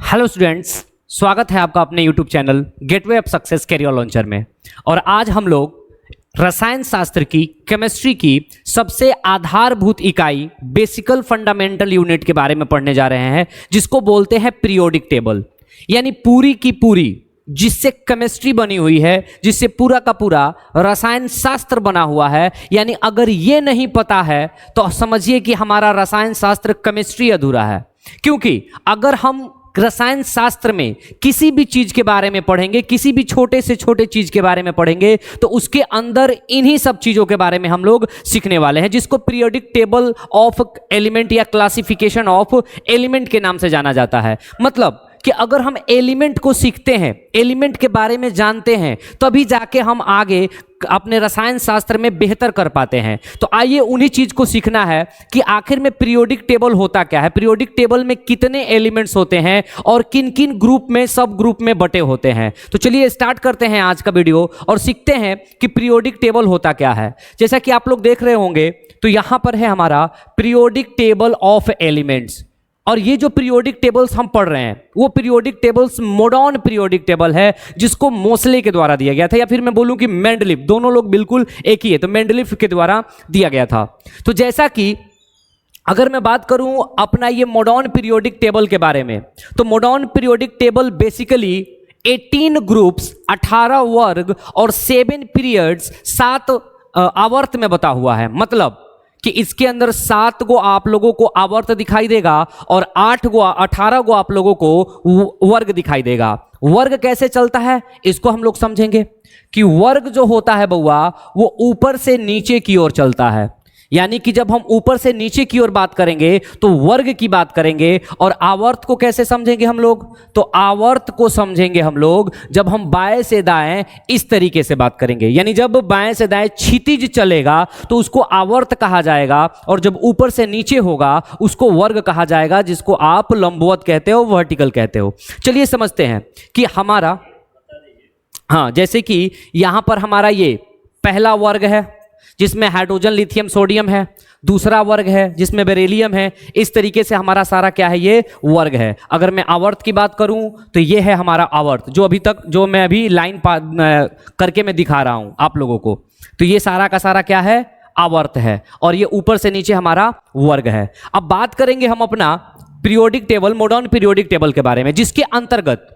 Hello students, स्वागत है आपका अपने YouTube channel gateway of success career launcher में। और आज हम लोग रसायन शास्त्र की, केमिस्ट्री की सबसे आधारभूत इकाई बेसिकल फंडामेंटल यूनिट के बारे में पढ़ने जा रहे हैं, जिसको बोलते हैं पीरियोडिक टेबल। यानी पूरी की पूरी जिससे केमिस्ट्री बनी हुई है, जिससे पूरा का पूरा रसायन शास्त्र बना हुआ है। यानी अगर ये नहीं पता है तो समझिए कि हमारा रसायन शास्त्र केमिस्ट्री अधूरा है। क्योंकि अगर हम रसायन शास्त्र में किसी भी चीज के बारे में पढ़ेंगे, किसी भी छोटे से छोटे चीज के बारे में पढ़ेंगे, तो उसके अंदर इन्हीं सब चीजों के बारे में हम लोग सीखने वाले हैं, जिसको पीरियोडिक टेबल ऑफ एलिमेंट या क्लासिफिकेशन ऑफ एलिमेंट के नाम से जाना जाता है। मतलब कि अगर हम एलिमेंट को सीखते हैं, एलिमेंट के बारे में जानते हैं, तभी जाके हम आगे अपने रसायन शास्त्र में बेहतर कर पाते हैं। तो आइए उन्हीं चीज को सीखना है कि आखिर में पीरियोडिक टेबल होता क्या है, पीरियोडिक टेबल में कितने एलिमेंट्स होते हैं और किन किन ग्रुप में, सब ग्रुप में बटे होते हैं। तो चलिए स्टार्ट करते हैं आज का वीडियो और सीखते हैं कि पीरियोडिक टेबल होता क्या है। जैसा कि आप लोग देख रहे होंगे तो यहां पर है हमारा पीरियोडिक टेबल ऑफ एलिमेंट्स। और ये जो पीरियोडिक टेबल्स हम पढ़ रहे हैं वो periodic tables modern periodic table है, जिसको मोसले के द्वारा दिया गया था, या फिर मैं बोलूं कि मेंडलीफ, दोनों लोग बिल्कुल एक ही है, तो मेंडलीफ के द्वारा दिया गया था। तो जैसा कि अगर मैं बात करूं अपना ये मॉडर्न पीरियोडिक टेबल के बारे में, तो modern periodic table basically 18 groups, 18 वर्ग और 7 पीरियड्स, 7 आवर्त में बता हुआ है। मतलब कि इसके अंदर 7 गो आप लोगों को आवर्त दिखाई देगा और 18 गो आप लोगों को वर्ग दिखाई देगा। वर्ग कैसे चलता है इसको हम लोग समझेंगे कि वर्ग जो होता है बउआ, वो ऊपर से नीचे की ओर चलता है। यानी कि जब हम ऊपर से नीचे की ओर बात करेंगे तो वर्ग की बात करेंगे। और आवर्त को कैसे समझेंगे हम लोग? तो आवर्त को समझेंगे हम लोग जब हम बाएं से दाएं इस तरीके से बात करेंगे। यानी जब बाएं से दाएं क्षितिज चलेगा तो उसको आवर्त कहा जाएगा, और जब ऊपर से नीचे होगा उसको वर्ग कहा जाएगा, जिसको आप लंबवत कहते हो, वर्टिकल कहते हो। चलिए समझते हैं कि हमारा, हाँ, जैसे कि यहां पर हमारा ये पहला वर्ग है जिसमें हाइड्रोजन, लिथियम, सोडियम है। दूसरा वर्ग है जिसमें बेरिलियम है। इस तरीके से हमारा सारा क्या है, ये वर्ग है। अगर मैं आवर्त की बात करूं तो ये है हमारा आवर्त, जो अभी तक, जो मैं अभी लाइन करके मैं दिखा रहा हूं आप लोगों को। तो ये सारा का सारा क्या है, आवर्त है, और ये ऊपर से नीचे हमारा वर्ग है। अब बात करेंगे हम अपना periodic table, modern periodic table के बारे में, जिसके अंतर्गत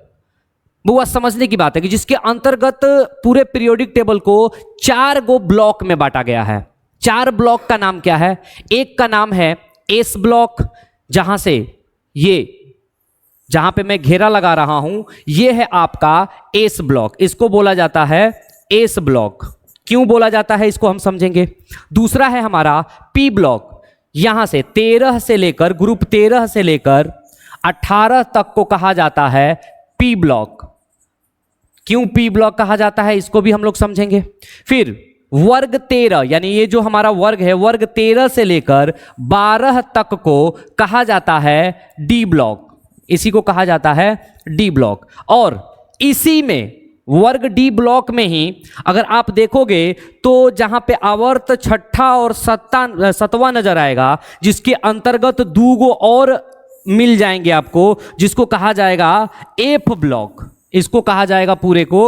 वो समझने की बात है कि जिसके अंतर्गत पूरे पीरियोडिक टेबल को 4 गो ब्लॉक में बांटा गया है। 4 ब्लॉक का नाम क्या है? एक का नाम है एस ब्लॉक, जहां से ये, जहां पे मैं घेरा लगा रहा हूं, ये है आपका एस ब्लॉक। इसको बोला जाता है एस ब्लॉक। क्यों बोला जाता है इसको हम समझेंगे। दूसरा है हमारा पी ब्लॉक। यहां से 13 से लेकर, ग्रुप 13 से लेकर 18 तक को कहा जाता है पी ब्लॉक। क्यों पी ब्लॉक कहा जाता है इसको भी हम लोग समझेंगे। फिर वर्ग 13, यानी ये जो हमारा वर्ग है, वर्ग 13 से लेकर 12 तक को कहा जाता है डी ब्लॉक। इसी को कहा जाता है डी ब्लॉक। और इसी में वर्ग डी ब्लॉक में ही अगर आप देखोगे तो जहां पे आवर्त 6ठा और 7वां नजर आएगा, जिसके अंतर्गत 2 गो और मिल जाएंगे आपको, जिसको कहा जाएगा एफ ब्लॉक। इसको कहा जाएगा पूरे को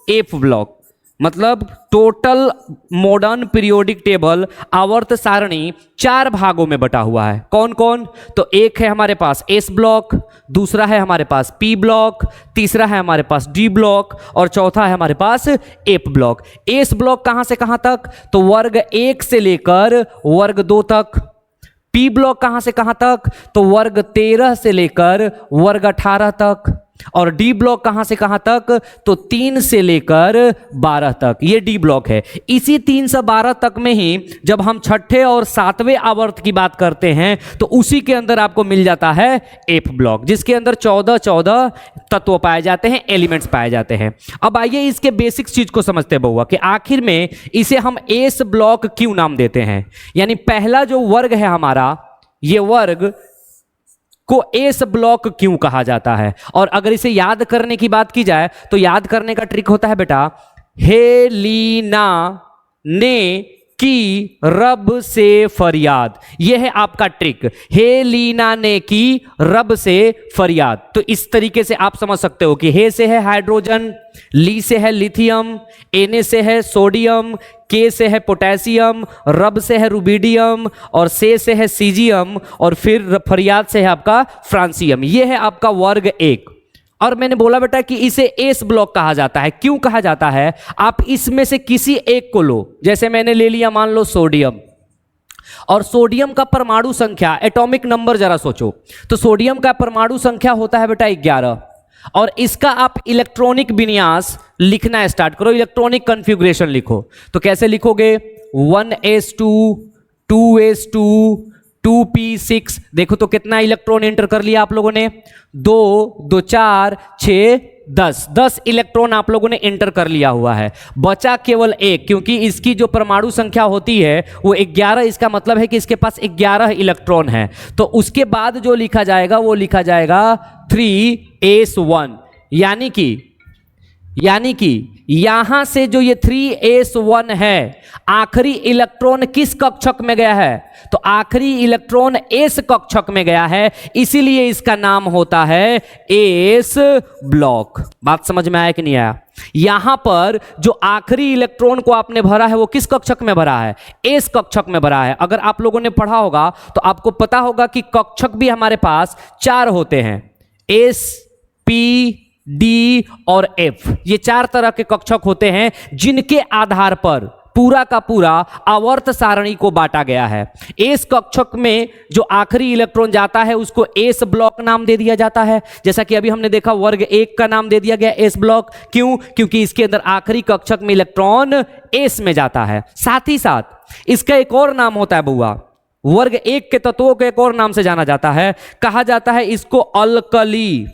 एफ ब्लॉक। मतलब टोटल मॉडर्न पीरियोडिक टेबल आवर्त सारणी 4 भागों में बटा हुआ है। कौन कौन? तो एक है हमारे पास एस ब्लॉक, दूसरा है हमारे पास पी ब्लॉक, तीसरा है हमारे पास डी ब्लॉक, और चौथा है हमारे पास एफ ब्लॉक। एस ब्लॉक कहां से कहां तक? तो वर्ग 1 से लेकर वर्ग 2 तक। पी ब्लॉक कहां से कहां तक? तो वर्ग 13 से लेकर वर्ग 18 तक। और डी ब्लॉक कहां से कहां तक? तो 3 से लेकर 12 तक। ये डी ब्लॉक है। इसी 3 से 12 तक में ही जब हम 6ठे और 7वें आवर्त की बात करते हैं तो उसी के अंदर आपको मिल जाता है एफ ब्लॉक, जिसके अंदर 14 तत्व पाए जाते हैं, एलिमेंट्स पाए जाते हैं। अब आइए इसके बेसिक चीज को समझते बहुआ कि आखिर में इसे हम एस ब्लॉक क्यों नाम देते हैं। यानी पहला जो वर्ग है हमारा, ये वर्ग को एस ब्लॉक क्यों कहा जाता है। और अगर इसे याद करने की बात की जाए तो याद करने का ट्रिक होता है बेटा, हेलिना ने की रब से फरियाद। यह है आपका ट्रिक। हे लीना ने की रब से फरियाद। तो इस तरीके से आप समझ सकते हो कि हे से है हाइड्रोजन, ली से है लिथियम, एन से है सोडियम, के से है पोटेशियम, रब से है रुबिडियम और से है सीजियम और फिर फरियाद से है आपका फ्रांसियम। यह है आपका वर्ग एक। और मैंने बोला बेटा कि इसे एस ब्लॉक कहा जाता है। क्यों कहा जाता है? आप इसमें से किसी एक को लो। जैसे मैंने ले लिया मान लो सोडियम, और सोडियम का परमाणु संख्या, एटॉमिक नंबर जरा सोचो, तो सोडियम का परमाणु संख्या होता है बेटा 11, और इसका आप इलेक्ट्रॉनिक विन्यास लिखना स्टार्ट करो, इलेक्ट्रॉनिक कॉन्फ़िगरेशन लिखो। तो कैसे लिखोगे? 1s2 2s2 2p6। देखो तो कितना इलेक्ट्रॉन एंटर कर लिया आप लोगों ने? 2 2 4 6 10 इलेक्ट्रॉन आप लोगों ने एंटर कर लिया हुआ है। बचा केवल एक, क्योंकि इसकी जो परमाणु संख्या होती है वो 11, इसका मतलब है कि इसके पास 11 इलेक्ट्रॉन है। तो उसके बाद जो लिखा जाएगा वो लिखा जाएगा 3s1, यानी कि यहां से जो ये 3s1 है, आखिरी इलेक्ट्रॉन किस कक्षक में गया है? तो आखिरी इलेक्ट्रॉन एस कक्षक में गया है, इसीलिए इसका नाम होता है एस ब्लॉक। बात समझ में आया कि नहीं आया? यहां पर जो आखिरी इलेक्ट्रॉन को आपने भरा है वो किस कक्षक में भरा है? एस कक्षक में भरा है। अगर आप लोगों ने पढ़ा होगा तो आपको पता होगा कि कक्षक भी हमारे पास 4 होते हैं, एस, पी, डी और एफ। ये 4 तरह के कक्षक होते हैं जिनके आधार पर पूरा का पूरा आवर्त सारणी को बांटा गया है। एस कक्षक में जो आखिरी इलेक्ट्रॉन जाता है उसको एस ब्लॉक नाम दे दिया जाता है। जैसा कि अभी हमने देखा वर्ग एक का नाम दे दिया गया एस ब्लॉक। क्यों? क्योंकि इसके अंदर आखिरी कक्षक में इलेक्ट्रॉन एस में जाता है। साथ ही साथ इसका एक और नाम होता है बुआ, वर्ग एक के तत्वों के एक और नाम से जाना जाता है, कहा जाता है इसको अल्कली।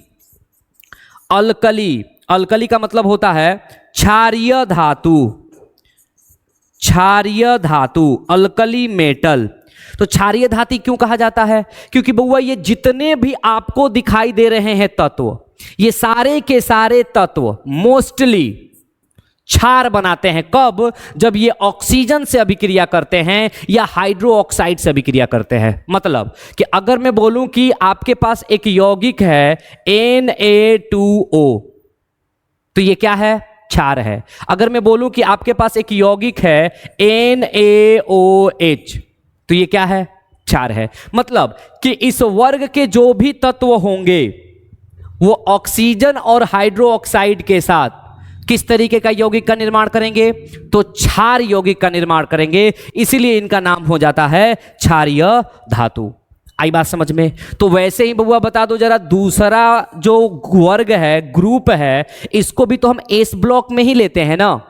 अल्कली का मतलब होता है क्षारीय धातु, अल्कली मेटल। तो क्षारीय धातु क्यों कहा जाता है? क्योंकि बउआ ये जितने भी आपको दिखाई दे रहे हैं तत्व, ये सारे के सारे तत्व मोस्टली क्षार बनाते हैं। कब? जब ये ऑक्सीजन से अभिक्रिया करते हैं या हाइड्रो ऑक्साइड से अभिक्रिया करते हैं। मतलब कि अगर मैं बोलूं कि आपके पास एक यौगिक है Na2O, तो ये क्या है? क्षार है। अगर मैं बोलूं कि आपके पास एक यौगिक है NaOH, तो ये क्या है? क्षार है। मतलब कि इस वर्ग के जो भी तत्व होंगे वो ऑक्सीजन और हाइड्रो ऑक्साइड के साथ किस तरीके का यौगिक का निर्माण करेंगे? तो क्षार यौगिक का निर्माण करेंगे, इसीलिए इनका नाम हो जाता है क्षारीय धातु। आई बात समझ में? तो वैसे ही बबुआ बता दो जरा, दूसरा जो वर्ग है, ग्रुप है, इसको भी तो हम एस ब्लॉक में ही लेते हैं ना।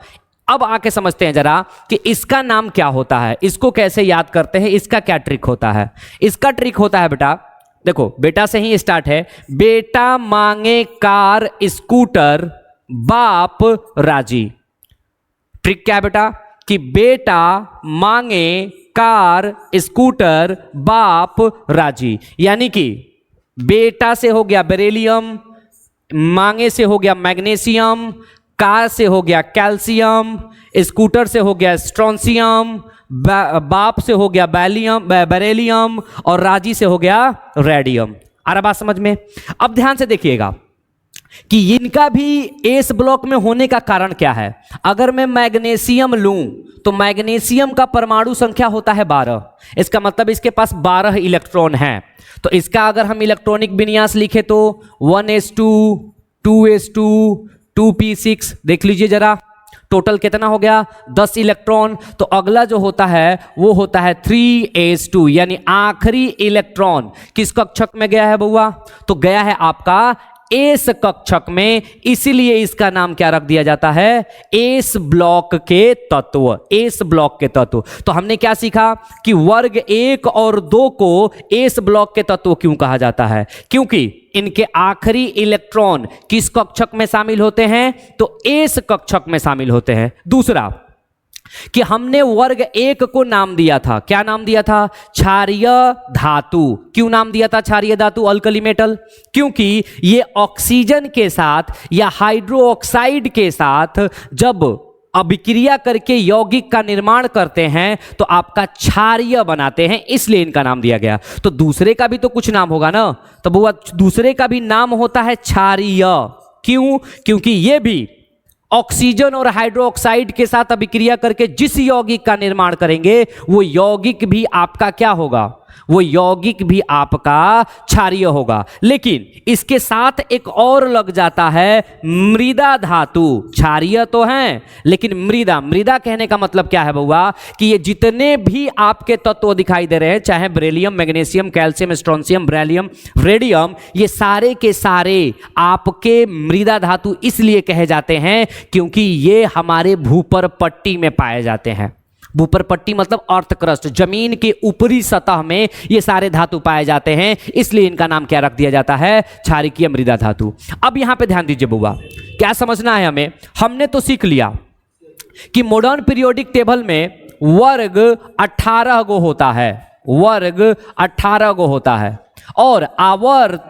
अब आके समझते हैं जरा कि इसका नाम क्या होता है, इसको कैसे याद करते हैं, इसका क्या ट्रिक होता है। इसका ट्रिक होता है बेटा, देखो बेटा से ही स्टार्ट है। बेटा मांगे कार स्कूटर, बाप राजी। ट्रिक क्या है बेटा? कि बेटा मांगे कार स्कूटर, बाप राजी। यानी कि बेटा से हो गया बेरिलियम, मांगे से हो गया मैग्नीशियम, कार से हो गया कैल्शियम, स्कूटर से हो गया स्ट्रोंशियम, बाप से हो गया बेरिलियम और राजी से हो गया रेडियम। आ रहा बात समझ में? अब ध्यान से देखिएगा कि इनका भी एस ब्लॉक में होने का कारण क्या है। अगर मैं मैग्नीशियम लूं तो मैग्नीशियम का परमाणु संख्या होता है 12, इसका मतलब इसके पास 12 इलेक्ट्रॉन हैं। तो इसका अगर हम इलेक्ट्रॉनिक विन्यास लिखे तो 1s2 2s2 2p6, देख लीजिए जरा टोटल कितना हो गया? 10 इलेक्ट्रॉन। तो अगला जो होता है वो होता है 3s2, यानी आखिरी इलेक्ट्रॉन किस कक्षक में गया है बउआ? तो गया है आपका एस कक्षक में, इसीलिए इसका नाम क्या रख दिया जाता है? एस ब्लॉक के तत्व। एस ब्लॉक के तत्व। तो हमने क्या सीखा कि वर्ग 1 और 2 को एस ब्लॉक के तत्व क्यों कहा जाता है? क्योंकि इनके आखिरी इलेक्ट्रॉन किस कक्षक में शामिल होते हैं? तो एस कक्षक में शामिल होते हैं। दूसरा कि हमने वर्ग 1 को नाम दिया था, क्या नाम दिया था? क्षारीय धातु। क्यों नाम दिया था क्षारीय धातु, अल्कली मेटल? क्योंकि ये ऑक्सीजन के साथ या हाइड्रो ऑक्साइड के साथ जब अभिक्रिया करके यौगिक का निर्माण करते हैं तो आपका क्षारीय बनाते हैं, इसलिए इनका नाम दिया गया। तो दूसरे का भी तो कुछ नाम होगा ना, तो वो दूसरे का भी नाम होता है क्षारीय। क्यों? क्योंकि ये भी ऑक्सीजन और हाइड्रोक्साइड के साथ अभिक्रिया करके जिस यौगिक का निर्माण करेंगे वो यौगिक भी आपका क्या होगा, वो यौगिक भी आपका क्षारीय होगा। लेकिन इसके साथ एक और लग जाता है मृदा धातु। क्षारीय तो हैं लेकिन मृदा, मृदा कहने का मतलब क्या है बउआ, कि ये जितने भी आपके तत्व दिखाई दे रहे हैं, चाहे beryllium, magnesium, calcium, strontium, beryllium, radium, ये सारे के सारे आपके मृदा धातु इसलिए कहे जाते हैं क्योंकि ये हमारे भूपर पट्टी में पाए जाते हैं। भूपर पट्टी मतलब अर्थ क्रस्ट, जमीन के ऊपरी सतह में ये सारे धातु पाए जाते हैं, इसलिए इनका नाम क्या रख दिया जाता है, क्षारिकीय मृदा धातु। अब यहां पे ध्यान दीजिए बुआ, क्या समझना है हमें, हमने तो सीख लिया कि मॉडर्न पीरियोडिक टेबल में वर्ग 18 गो होता है, वर्ग 18 गो होता है और आवर्त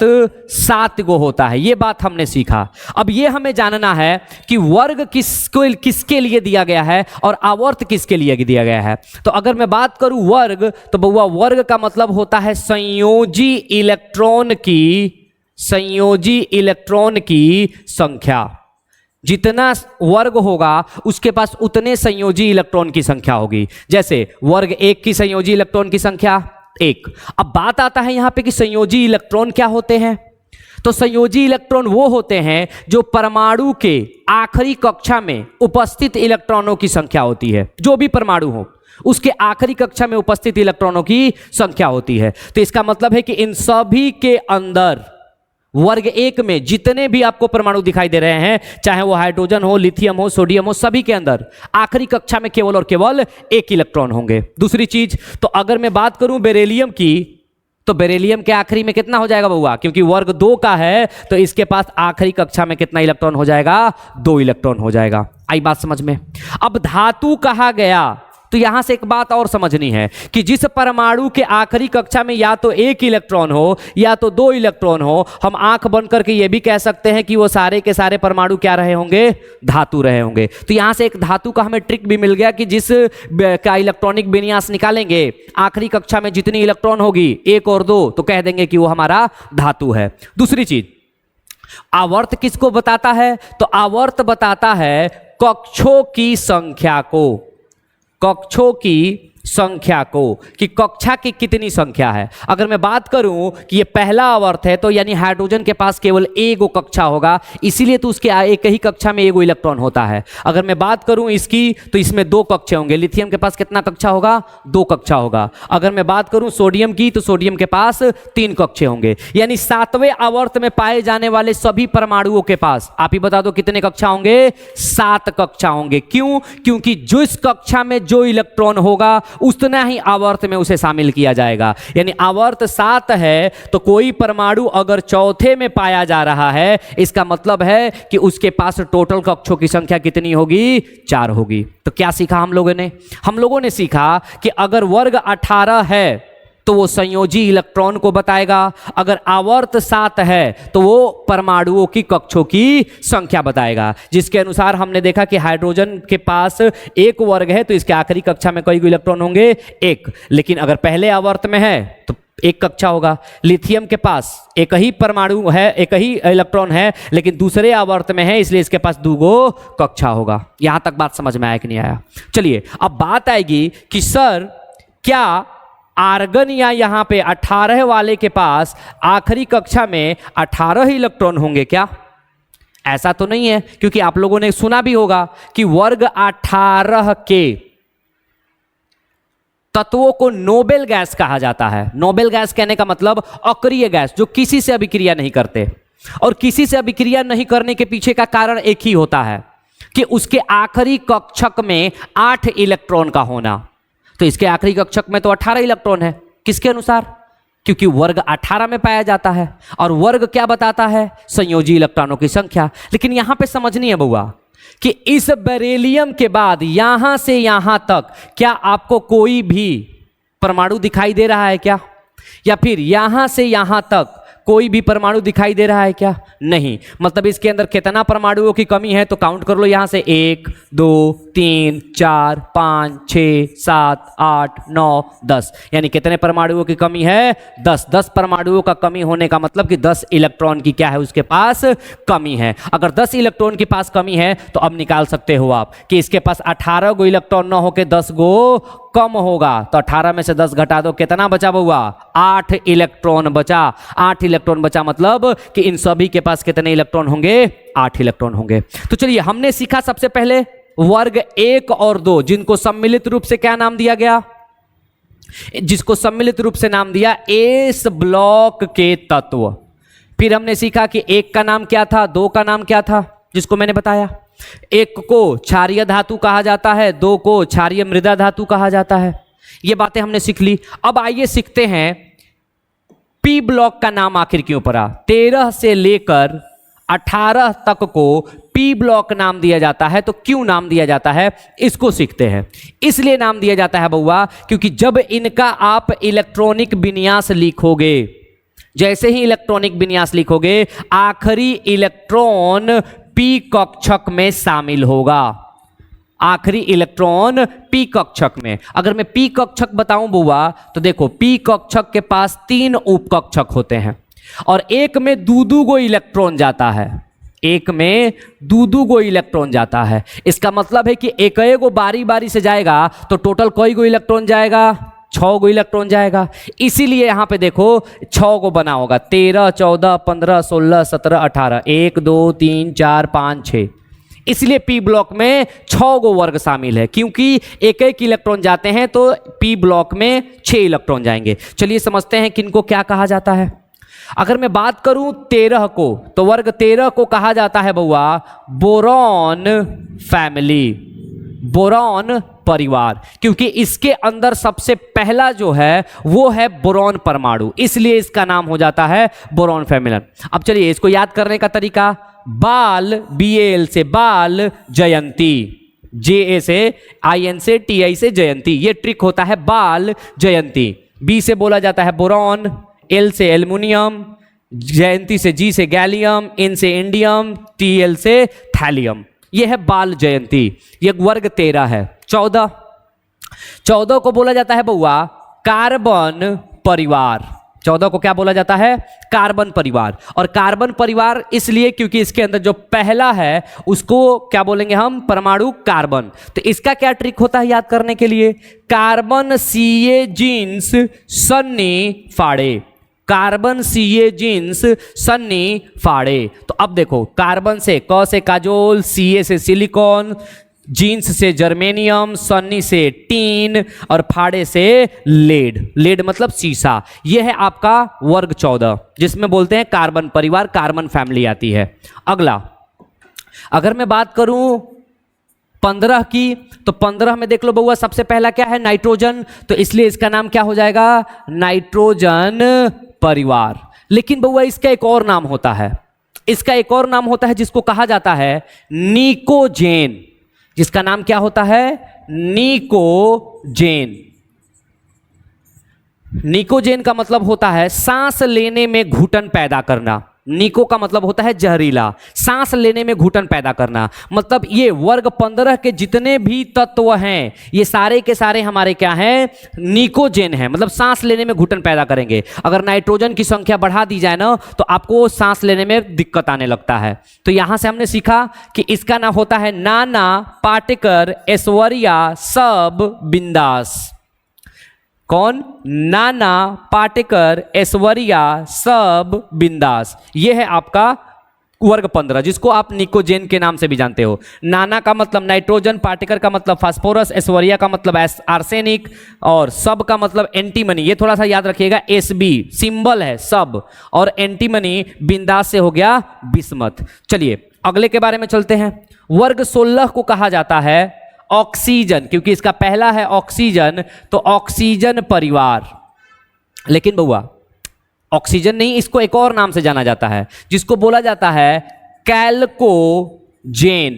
7 गो होता है, ये बात हमने सीखा। अब ये हमें जानना है कि वर्ग किसके लिए दिया गया है और आवर्त किसके लिए दिया गया है। तो अगर मैं बात करूं वर्ग, तो बउआ वर्ग का मतलब होता है संयोजी इलेक्ट्रॉन की संख्या। जितना वर्ग होगा उसके पास उतने संयोजी इलेक्ट्रॉन की संख्या होगी। जैसे वर्ग 1 की संयोजी इलेक्ट्रॉन की संख्या 1। अब बात आता है यहां पे कि संयोजी इलेक्ट्रॉन क्या होते हैं। तो संयोजी इलेक्ट्रॉन वो होते हैं जो परमाणु के आखिरी कक्षा में उपस्थित इलेक्ट्रॉनों की संख्या होती है। जो भी परमाणु हो उसके आखिरी कक्षा में उपस्थित इलेक्ट्रॉनों की संख्या होती है। तो इसका मतलब है कि इन सभी के अंदर वर्ग 1 में जितने भी आपको परमाणु दिखाई दे रहे हैं, चाहे वो हाइड्रोजन हो, लिथियम हो, सोडियम हो, सभी के अंदर आखिरी कक्षा में केवल और केवल 1 इलेक्ट्रॉन होंगे। दूसरी चीज, तो अगर मैं बात करूं बेरिलियम की, तो बेरिलियम के आखिरी में कितना हो जाएगा बउआ, क्योंकि वर्ग 2 का है तो इसके पास आखिरी कक्षा में कितना इलेक्ट्रॉन हो जाएगा, 2 इलेक्ट्रॉन हो जाएगा। आई बात समझ में। अब धातु कहा गया तो यहां से एक बात और समझनी है कि जिस परमाणु के आखिरी कक्षा में या तो 1 इलेक्ट्रॉन हो या तो 2 इलेक्ट्रॉन हो, हम आंख बंद करके यह भी कह सकते हैं कि वो सारे के सारे परमाणु क्या रहे होंगे, धातु रहे होंगे। तो यहां से एक धातु का हमें ट्रिक भी मिल गया कि जिस का इलेक्ट्रॉनिक विन्यास निकालेंगे आखिरी कक्षा में जितनी इलेक्ट्रॉन होगी 1 और 2, तो कह देंगे कि वो हमारा धातु है। दूसरी चीज, आवर्त किसको बताता है, तो आवर्त बताता है कक्षों की संख्या को, कक्षों की संख्या को, कि कक्षा की कितनी संख्या है। अगर मैं बात करूं कि ये पहला आवर्त है तो यानी हाइड्रोजन के पास केवल 1 कक्षा होगा, इसीलिए तो उसके एक ही कक्षा में 1 इलेक्ट्रॉन होता है। अगर मैं बात करूं इसकी तो इसमें 2 कक्षा होंगे। लिथियम के पास कितना कक्षा होगा, 2 कक्षा होगा। अगर मैं बात करूं सोडियम की तो सोडियम के पास 3 कक्षे होंगे। यानी 7वें आवर्त में पाए जाने वाले सभी परमाणुओं के पास, आप ही बता दो कितने कक्षा होंगे, 7 कक्षा होंगे। क्यों? क्योंकि जिस कक्षा में जो इलेक्ट्रॉन होगा उतना ही आवर्त में उसे शामिल किया जाएगा। यानी आवर्त 7 है तो कोई परमाणु अगर चौथे में पाया जा रहा है, इसका मतलब है कि उसके पास टोटल कक्षों की संख्या कितनी होगी, 4 होगी। तो क्या सीखा हम लोगों ने? हम लोगों ने सीखा कि अगर वर्ग 18 है तो वो संयोजी इलेक्ट्रॉन को बताएगा, अगर आवर्त 7 है तो वो परमाणुओं की कक्षों की संख्या बताएगा। जिसके अनुसार हमने देखा कि हाइड्रोजन के पास 1 वर्ग है तो इसके आखिरी कक्षा में कई इलेक्ट्रॉन होंगे, 1। लेकिन अगर पहले आवर्त में है तो 1 कक्षा होगा। लिथियम के पास एक ही परमाणु है, एक ही इलेक्ट्रॉन है, लेकिन दूसरे आवर्त में है इसलिए इसके पास 2 कक्षा होगा। यहां तक बात समझ में आया कि नहीं आया? चलिए अब बात आएगी कि सर क्या आर्गन या यहां पे 18 वाले के पास आखिरी कक्षा में 18 ही इलेक्ट्रॉन होंगे क्या? ऐसा तो नहीं है, क्योंकि आप लोगों ने सुना भी होगा कि वर्ग 18 के तत्वों को नोबेल गैस कहा जाता है। नोबेल गैस कहने का मतलब अक्रिय गैस, जो किसी से अभिक्रिया नहीं करते। और किसी से अभिक्रिया नहीं करने के पीछे का कारण एक ही होता है कि उसके आखिरी कक्षक में 8 इलेक्ट्रॉन का होना। तो इसके आखिरी कक्षक में तो 18 इलेक्ट्रॉन है। किसके अनुसार? क्योंकि वर्ग 18 में पाया जाता है और वर्ग क्या बताता है, संयोजी इलेक्ट्रॉनों की संख्या। लेकिन यहां पे समझनी है बुआ कि इस बेरिलियम के बाद यहां से यहां तक क्या आपको कोई भी परमाणु दिखाई दे रहा है क्या? या फिर यहां से यहां तक कोई भी परमाणु दिखाई दे रहा है क्या? नहीं। मतलब इसके अंदर कितना परमाणुओं की कमी है? तो काउंट कर लो यहां से 1 2 3 4 5 6 7 8 9 10, यानी कितने परमाणुओं की कमी है? 10। 10 परमाणुओं का कमी होने का मतलब कि 10 इलेक्ट्रॉन की क्या है उसके पास? कमी है। अगर 10 इलेक्ट्रॉन के पास कमी है तो अब निकाल सकते हो आप कि इसके पास 18 गो इलेक्ट्रॉन न होकर 10 गो कम होगा। तो 18 में से 10 घटा दो, कितना बचा बउआ? 8 इलेक्ट्रॉन बचा। 8 इलेक्ट्रॉन बचा मतलब कि इन सभी के पास कितने इलेक्ट्रॉन होंगे? 8 इलेक्ट्रॉन होंगे। तो चलिए हमने सीखा सबसे पहले वर्ग 1 और 2, जिनको सम्मिलित रूप से क्या नाम दिया गया? जिसको सम्मिलित रूप से नाम दिया एस ब्लॉक के तत्व। फिर हमने सीखा कि 1 का नाम क्या था, 2 का नाम क्या था, जिसको मैंने बताया। 1 को क्षारीय धातु कहा जाता है, 2 को क्षारीय मृदा धातु कहा जाता है। ये बातें हमने सीख ली। अब आइए सीखते हैं पी ब्लॉक का नाम आखिर क्यों पड़ा। 13 से लेकर 18 तक को पी ब्लॉक नाम दिया जाता है। तो क्यों नाम दिया जाता है इसको सीखते हैं। इसलिए नाम दिया जाता है बउआ क्योंकि जब इनका आप इलेक्ट्रॉनिक विन्यास लिखोगे, जैसे ही इलेक्ट्रॉनिक विन्यास लिखोगे, आखिरी इलेक्ट्रॉन पी कक्षक में शामिल होगा। आखिरी इलेक्ट्रॉन पी कक्षक में। अगर मैं पी कक्षक बताऊं बुआ तो देखो, पी कक्षक के पास 3 उपकक्षक होते हैं और एक में दू गो इलेक्ट्रॉन जाता है। एक में दू गो इलेक्ट्रॉन जाता है। इसका मतलब है कि एक गो बारी बारी से जाएगा तो टोटल कई गो इलेक्ट्रॉन जाएगा? 6 गो इलेक्ट्रॉन जाएगा। इसीलिए यहां पे देखो 6 गो बना होगा। 13 14 15 16 17 18, 1 2 3 4 5 6। इसलिए पी ब्लॉक में 6 गो वर्ग शामिल है, क्योंकि एक एक इलेक्ट्रॉन जाते हैं तो पी ब्लॉक में 6 इलेक्ट्रॉन जाएंगे। चलिए समझते हैं किनको क्या कहा जाता है। अगर मैं बात करूं 13 को, तो वर्ग 13 को कहा जाता है बउआ बोरॉन फैमिली, बोरॉन परिवार, क्योंकि इसके अंदर सबसे पहला जो है वो है बोरॉन परमाणु, इसलिए इसका नाम हो जाता है बोरॉन फैमिली। अब चलिए इसको याद करने का तरीका, बाल BAL से बाल जयंती, JA से IN से TI से जयंती, ये ट्रिक होता है बाल जयंती। B से बोला जाता है बोरॉन, L से एल्युमिनियम, जयंती से G से गैलियम, N से इंडियम, TL से थैलियम। यह है बाल जयंती। यह वर्ग 13 है। 14 को बोला जाता है बउआ कार्बन परिवार। 14 को क्या बोला जाता है? कार्बन परिवार। और कार्बन परिवार इसलिए क्योंकि इसके अंदर जो पहला है उसको क्या बोलेंगे हम? परमाणु कार्बन। तो इसका क्या ट्रिक होता है याद करने के लिए? कार्बन CA जीन्स सन्नी फाड़े, कार्बन CA जीन्स सन्नी फाड़े। तो अब देखो, कार्बन से क से काजोल, CA से सिलिकॉन, जीन्स से जर्मेनियम, सन्नी से टीन और फाड़े से लेड। लेड मतलब सीसा। यह है आपका वर्ग 14, जिसमें बोलते हैं कार्बन परिवार, कार्बन फैमिली आती है। अगला अगर मैं बात करूं 15 की, तो 15 में देख लो बउआ सबसे पहला क्या है? नाइट्रोजन। तो इसलिए इसका नाम क्या हो जाएगा? नाइट्रोजन परिवार। लेकिन बउआ इसका एक और नाम होता है, इसका एक और नाम होता है जिसको कहा जाता है निकोजेन। जिसका नाम क्या होता है? निकोजेन। निकोजेन का मतलब होता है सांस लेने में घुटन पैदा करना। निको का मतलब होता है जहरीला, सांस लेने में घुटन पैदा करना। मतलब ये वर्ग 15 के जितने भी तत्व हैं ये सारे के सारे हमारे क्या हैं? निकोजेन हैं, मतलब सांस लेने में घुटन पैदा करेंगे। अगर नाइट्रोजन की संख्या बढ़ा दी जाए ना तो आपको सांस लेने में दिक्कत आने लगता है। तो यहां से हमने सीखा कि इसका नाम होता है नाना, पाटेकर, ऐश्वर्या, सब, बिंदास। कौन? नाना, पाटेकर, ऐश्वर्या, सब, बिंदास। यह है आपका वर्ग 15, जिसको आप निकोजेन के नाम से भी जानते हो। नाना का मतलब नाइट्रोजन, पाटेकर का मतलब फास्फोरस, ऐश्वर्या का मतलब आर्सेनिक और सब का मतलब एंटीमनी। ये थोड़ा सा याद रखिएगा, SB सिंबल है सब, और एंटीमनी बिंदास से हो गया बिस्मथ। चलिए अगले के बारे में चलते हैं। वर्ग 16 को कहा जाता है ऑक्सीजन, क्योंकि इसका पहला है ऑक्सीजन, तो ऑक्सीजन परिवार। लेकिन बउआ ऑक्सीजन नहीं, इसको एक और नाम से जाना जाता है जिसको बोला जाता है कैल्कोजेन।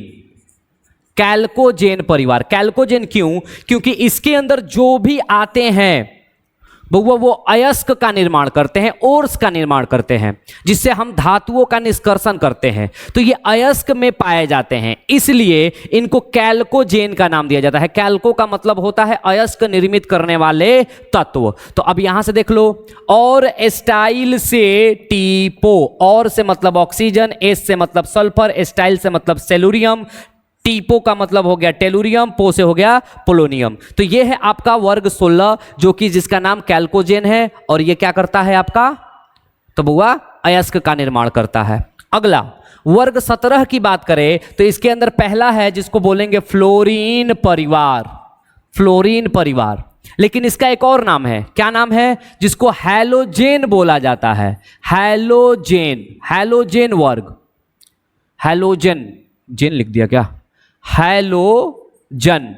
कैल्कोजेन परिवार। कैल्कोजेन क्यों? क्योंकि इसके अंदर जो भी आते हैं बउआ वो अयस्क का निर्माण करते हैं, ओर्स का निर्माण करते हैं, जिससे हम धातुओं का निष्कर्षण करते हैं। तो ये अयस्क में पाए जाते हैं, इसलिए इनको कैल्कोजेन का नाम दिया जाता है। कैल्को का मतलब होता है अयस्क निर्मित करने वाले तत्व। तो अब यहां से देख लो, और स्टाइल से टीपो, और से मतलब ऑक्सीजन, एस से मतलब सल्फर, स्टाइल से मतलब सेलुरियम, टीपो का मतलब हो गया टेलुरियम, पो से हो गया पोलोनियम। तो ये है आपका वर्ग 16, जो कि जिसका नाम कैल्कोजेन है, और ये क्या करता है आपका, तो बुआ अयस्क का निर्माण करता है। अगला वर्ग 17 की बात करें तो इसके अंदर पहला है जिसको बोलेंगे फ्लोरीन परिवार। फ्लोरीन परिवार, लेकिन इसका एक और नाम है, क्या नाम है, जिसको हैलोजेन बोला जाता है। हैलोजेन, हैलोजेन वर्ग, हैलोजन, जेन लिख दिया क्या, हैलोजन।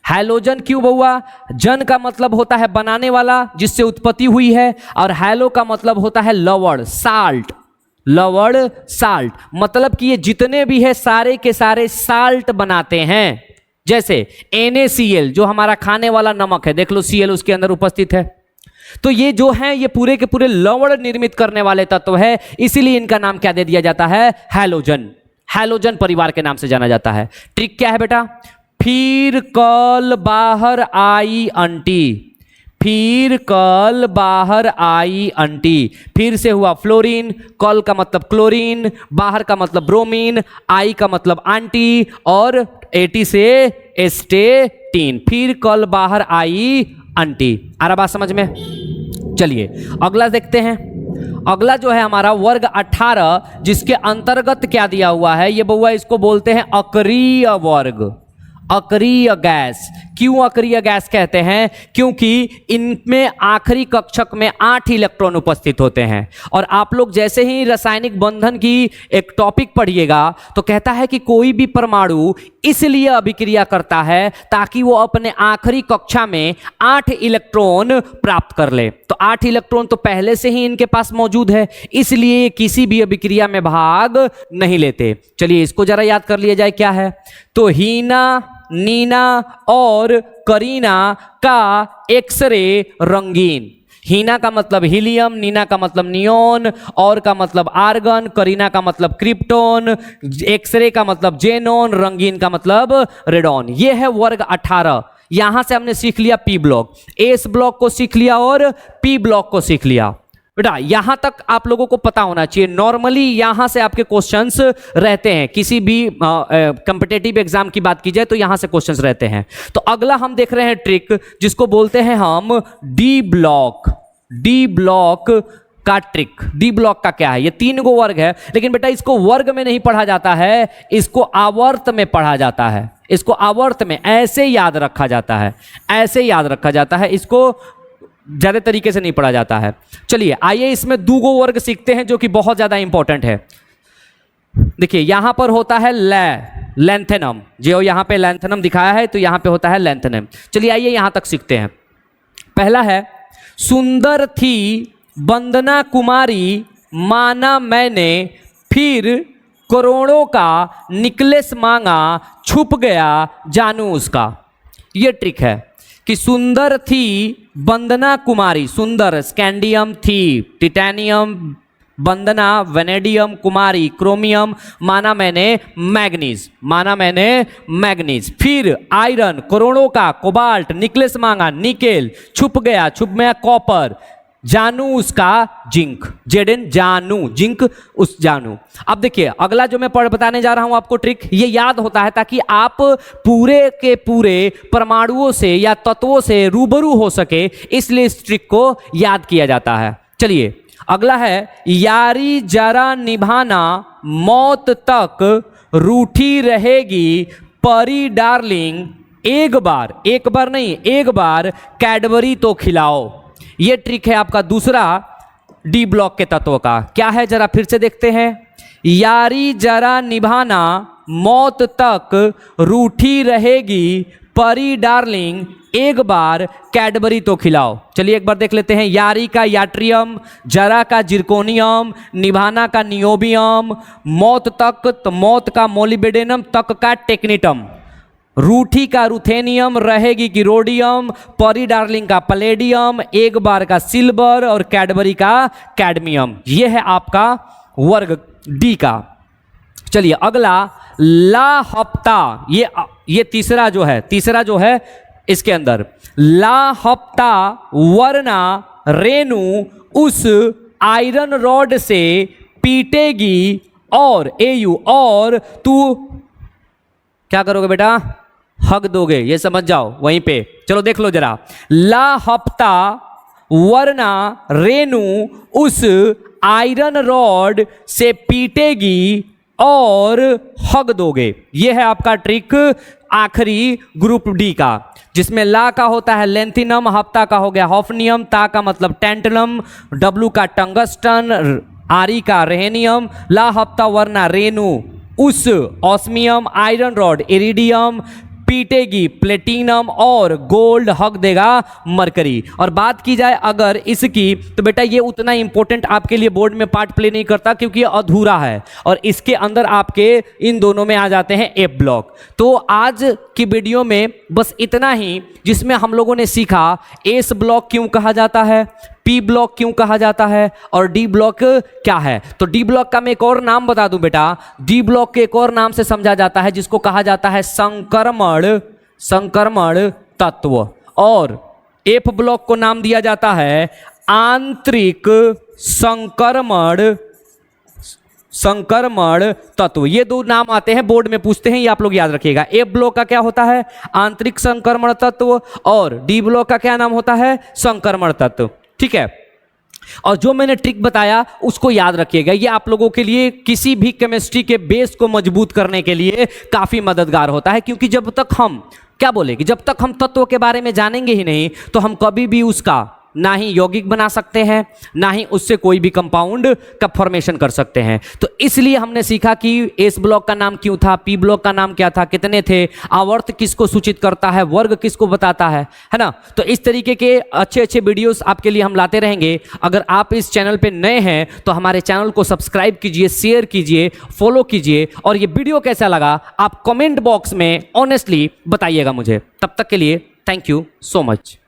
हैलोजन क्यों बउआ, जन का मतलब होता है बनाने वाला, जिससे उत्पत्ति हुई है, और हैलो का मतलब होता है लवण, साल्ट, लवण साल्ट, मतलब कि ये जितने भी है सारे के सारे साल्ट बनाते हैं। जैसे NaCl जो हमारा खाने वाला नमक है, देख लो Cl उसके अंदर उपस्थित है। तो ये जो है ये पूरे के पूरे लवण निर्मित करने वाले तत्व है, इसीलिए इनका नाम क्या दे दिया जाता है, हैलोजन। हैलोजन परिवार के नाम से जाना जाता है। ट्रिक क्या है बेटा, फिर कल बाहर आई अंटी, फिर कल बाहर आई अंटी, फिर से हुआ फ्लोरीन, कल का मतलब क्लोरीन, बाहर का मतलब ब्रोमीन, आई का मतलब आंटी, और एटी से एस्टेटीन, फिर कल बाहर आई अंटी। आ रहा बात समझ में। चलिए अगला देखते हैं। अगला जो है हमारा वर्ग 18, जिसके अंतर्गत क्या दिया हुआ है, ये बउआ इसको बोलते हैं अक्रिय वर्ग, अक्रिय गैस। क्यों अक्रिय गैस कहते हैं, क्योंकि इनमें आखिरी कक्षक में 8 इलेक्ट्रॉन उपस्थित होते हैं। और आप लोग जैसे ही रासायनिक बंधन की एक टॉपिक पढ़िएगा तो कहता है कि कोई भी परमाणु इसलिए अभिक्रिया करता है ताकि वो अपने आखिरी कक्षा में 8 इलेक्ट्रॉन प्राप्त कर ले। तो 8 इलेक्ट्रॉन तो पहले से ही इनके पास मौजूद है, इसलिए किसी भी अभिक्रिया में भाग नहीं लेते। चलिए इसको जरा याद कर लिया जाए क्या है। तो हीना, नीना और करीना का एक्सरे रंगीन। हीना का मतलब हीलियम, नीना का मतलब नियोन, और का मतलब आर्गन, करीना का मतलब क्रिप्टोन, एक्सरे का मतलब जेनोन, रंगीन का मतलब रेडॉन। ये है वर्ग 18। यहां से हमने सीख लिया पी ब्लॉक, एस ब्लॉक को सीख लिया और पी ब्लॉक को सीख लिया। बेटा यहां तक आप लोगों को पता होना चाहिए। नॉर्मली यहां से आपके क्वेश्चंस रहते हैं, किसी भी कॉम्पिटिटिव एग्जाम की बात की जाए तो यहां से क्वेश्चंस रहते हैं। तो अगला हम देख रहे हैं ट्रिक, जिसको बोलते हैं हम डी ब्लॉक। डी ब्लॉक का ट्रिक, डी ब्लॉक का क्या है, ये 3 गो वर्ग है, लेकिन बेटा इसको वर्ग में नहीं पढ़ा जाता है, इसको आवर्त में पढ़ा जाता है। इसको आवर्त में ऐसे याद रखा जाता है, ऐसे याद रखा जाता है, इसको ज्यादा तरीके से नहीं पढ़ा जाता है। चलिए आइए इसमें 2 गो वर्ग सीखते हैं जो कि बहुत ज्यादा इंपॉर्टेंट है। देखिए यहां पर होता है लैंथेनम, जो यहां पे लैंथेनम दिखाया है तो यहां पे होता है लैंथेनम। चलिए आइए यहां तक सीखते हैं। पहला है, सुंदर थी वंदना कुमारी, माना मैंने फिर करोड़ों का निकलेस मांगा, छुप गया जानू उसका। ये ट्रिक है कि सुंदर थी वंदना कुमारी, सुंदर स्कैंडियम थी, टिटेनियम, वंदना वेनेडियम, कुमारी क्रोमियम, माना मैंने मैग्नीज, माना मैंने मैग्नीज, फिर आयरन करोड़ों का, कोबाल्ट निकलेस मांगा निकेल, छुप गया कॉपर, जानू उसका जिंक, जेडन जानू, जिंक उस जानू। अब देखिए अगला जो मैं बताने जा रहा हूं आपको ट्रिक, ये याद होता है ताकि आप पूरे के पूरे परमाणुओं से या तत्वों से रूबरू हो सके, इसलिए इस ट्रिक को याद किया जाता है। चलिए अगला है, यारी जरा निभाना मौत तक रूठी रहेगी परी डार्लिंग, एक बार नहीं एक बार कैडबरी तो खिलाओ। ये ट्रिक है आपका दूसरा डी ब्लॉक के तत्व का। क्या है जरा फिर से देखते हैं। यारी जरा निभाना मौत तक रूठी रहेगी परी डार्लिंग, एक बार कैडबरी तो खिलाओ। चलिए एक बार देख लेते हैं। यारी का याट्रियम, जरा का जिरकोनियम, निभाना का नियोबियम, मौत तक तो मौत का मोलिबेडेनम, तक का टेक्निटम। रूठी का रूथेनियम, रहेगी की रोडियम, परी डार्लिंग का पैलेडियम, एक बार का सिल्वर और कैडबरी का कैडमियम। यह है आपका वर्ग डी का। चलिए अगला ला हफ्ता, ये तीसरा जो है इसके अंदर ला हफ्ता वरना रेणु उस आयरन रॉड से पीटेगी और एयू और तू क्या करोगे बेटा, हक दोगे, ये समझ जाओ वहीं पे। चलो देख लो जरा, ला हफ्ता वरना रेणु उस आयरन रॉड से पीटेगी और हक दोगे। यह है आपका ट्रिक आखिरी ग्रुप डी का, जिसमें ला का होता है लेंथिनम, हफ्ता का हो गया हॉफनियम, ता का मतलब टेंटलम, डब्लू का टंगस्टन, आरी का रेनियम, ला हफ्ता वरना रेणु उस ऑस्मियम, आयरन रॉड इरिडियम, पीटेगी प्लेटिनम और गोल्ड हक देगा मरकरी। और बात की जाए अगर इसकी, तो बेटा ये उतना इंपॉर्टेंट आपके लिए बोर्ड में पार्ट प्ले नहीं करता क्योंकि ये अधूरा है और इसके अंदर आपके इन दोनों में आ जाते हैं एफ ब्लॉक। तो आज की वीडियो में बस इतना ही, जिसमें हम लोगों ने सीखा एस ब्लॉक क्यों कहा जाता है, पी ब्लॉक क्यों कहा जाता है और डी ब्लॉक क्या है। तो डी ब्लॉक का मैं एक और नाम बता दूं बेटा, डी ब्लॉक के एक और नाम से समझा जाता है जिसको कहा जाता है संक्रमण तत्व, और एफ ब्लॉक को नाम दिया जाता है आंतरिक संक्रमण तत्व। ये दो नाम आते हैं, बोर्ड में पूछते हैं, ये आप लोग याद रखिएगा। एफ ब्लॉक का क्या होता है, आंतरिक संक्रमण तत्व, और डी ब्लॉक का क्या नाम होता है, संक्रमण तत्व। ठीक है, और जो मैंने ट्रिक बताया उसको याद रखिएगा, ये आप लोगों के लिए किसी भी केमिस्ट्री के बेस को मजबूत करने के लिए काफी मददगार होता है। क्योंकि जब तक हम क्या बोले कि जब तक हम तत्व के बारे में जानेंगे ही नहीं, तो हम कभी भी उसका ना ही यौगिक बना सकते हैं, ना ही उससे कोई भी कंपाउंड का फॉर्मेशन कर सकते हैं। तो इसलिए हमने सीखा कि एस ब्लॉक का नाम क्यों था, पी ब्लॉक का नाम क्या था, कितने थे, आवर्त किसको सूचित करता है, वर्ग किसको बताता है ना। तो इस तरीके के अच्छे अच्छे वीडियोस आपके लिए हम लाते रहेंगे। अगर आप इस चैनल पे नए हैं तो हमारे चैनल को सब्सक्राइब कीजिए, शेयर कीजिए, फॉलो कीजिए, और ये वीडियो कैसा लगा आप कमेंट बॉक्स में ऑनेस्टली बताइएगा मुझे। तब तक के लिए थैंक यू सो मच।